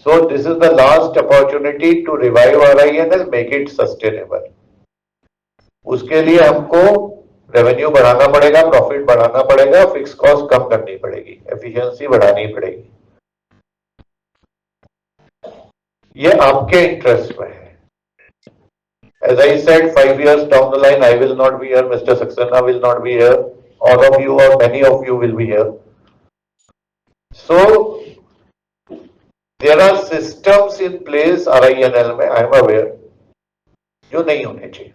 So this is the last opportunity to revive RINL, make it sustainable. उसके लिए हमको revenue बढ़ाना पड़ेगा, प्रॉफिट बढ़ाना पड़ेगा, फिक्स कॉस्ट कम करनी पड़ेगी, एफिशिएंसी बढ़ानी पड़ेगी। ये आपके इंटरेस्ट में है। As I said, 5 years down the line, I will not be here, Mr. Saxena will not be here, all of you or many of you will be here. So there are systems in place RINL में, I am aware, जो नहीं होने चाहिए।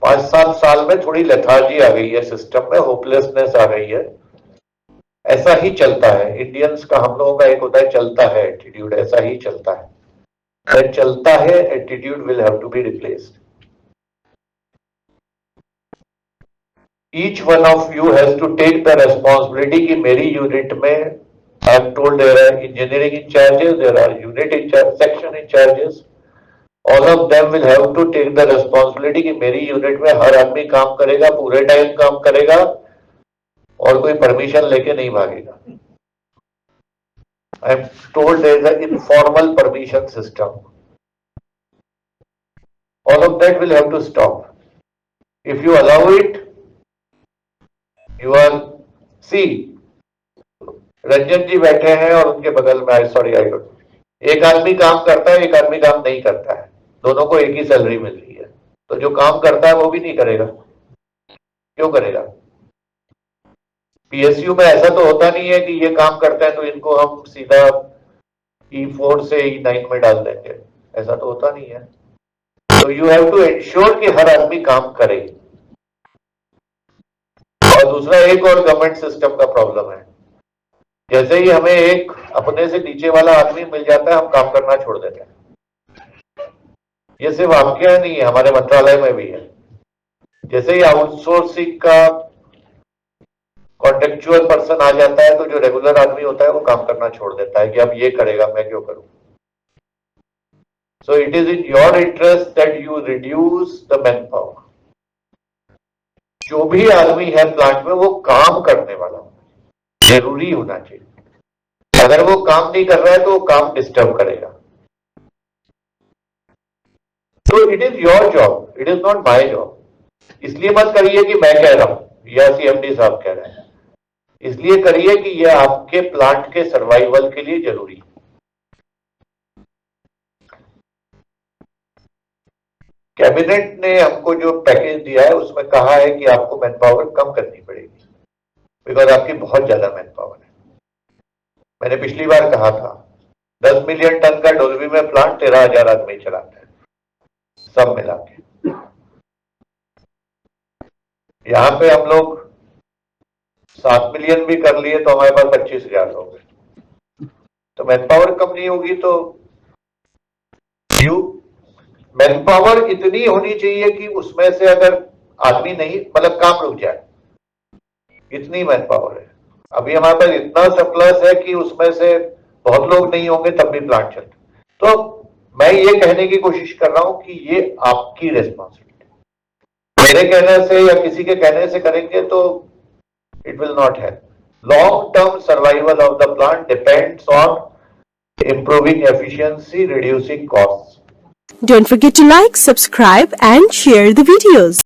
5-7 साल में थोड़ी lethargy आ गई है सिस्टम में, होपलेसनेस आ गई है। ऐसा ही चलता है, इंडियंस का, हम लोगों का एक होता है चलता है एटीट्यूड, ऐसा ही चलता है। जब चलता है attitude will have to be replaced. Each one of you has to take the responsibility कि मेरी यूनिट में, I am told there are engineering in charges, there are unit in charge, section in charges. All of them will have to take the responsibility कि मेरी unit में हर आदमी काम करेगा, पूरे टाइम काम करेगा और कोई परमिशन लेके नहीं भागेगा। I am told there is an informal permission system. All of that will have to stop. If you allow it, you are, see, Ranjan जी बैठे हैं और उनके बगल में, सॉरी आई डोंट, एक आदमी काम करता है, एक आदमी काम नहीं करता है, दोनों को एक ही सैलरी मिल रही है, तो जो काम करता है वो भी नहीं करेगा। क्यों करेगा? पीएसयू में ऐसा तो होता नहीं है कि ये काम करते हैं तो इनको हम सीधा E4 से E9 में डाल देंगे, ऐसा तो होता नहीं है। तो यू हैव टू एंश्योर कि हर आदमी काम करे। और दूसरा एक और गवर्नमेंट सिस्टम का प्रॉब्लम है, जैसे ही हमें एक अपने से नीचे वाला आदमी मिल जाता है, हम काम करना छोड़ देते हैं। ये सिर्फ आपके यहाँ नहीं है, हमारे मंत्रालय में भी है। जैसे ही आउटसोर्सिंग का कॉन्ट्रेक्चुअल पर्सन आ जाता है, तो जो रेगुलर आदमी होता है वो काम करना छोड़ देता है कि अब ये करेगा, मैं क्यों करूं। So it is in your interest that you reduce the man power. जो भी आदमी है प्लांट में वो काम करने वाला जरूरी होना चाहिए। अगर वो काम नहीं कर रहा है तो वो काम डिस्टर्ब करेगा। तो it is your job, it is not my job. इसलिए मत करिए कि मैं कह रहा हूं या सीएमडी साहब कह रहे हैं, इसलिए करिए कि यह आपके प्लांट के सर्वाइवल के लिए जरूरी है। कैबिनेट ने हमको जो पैकेज दिया है उसमें कहा है कि आपको मैन पावर कम करनी पड़ेगी, बिकॉज आपकी बहुत ज्यादा मैन पावर है। मैंने पिछली बार कहा था 10 मिलियन टन का डोलवी में प्लांट 13,000 आदमी चलाते हैं सब मिला के। यहां पे हम लोग 7 मिलियन भी कर लिए तो हमारे पास 25,000 हो गए। तो मैन पावर कम नहीं होगी तो मैन पावर इतनी होनी चाहिए कि उसमें से अगर आदमी नहीं, मतलब काम रुक जाए, इतनी मैन पावर है। अभी हमारे पास इतना सरप्लस है कि उसमें से बहुत लोग नहीं होंगे तब भी प्लांट चलते। तो मैं ये कहने की कोशिश कर रहा हूं कि ये आपकी रिस्पॉन्सिबिलिटी। मेरे कहने से या किसी के कहने से करेंगे तो it will not help. Long term survival of the plant depends on improving efficiency, reducing costs. Don't forget to like, subscribe and share the videos.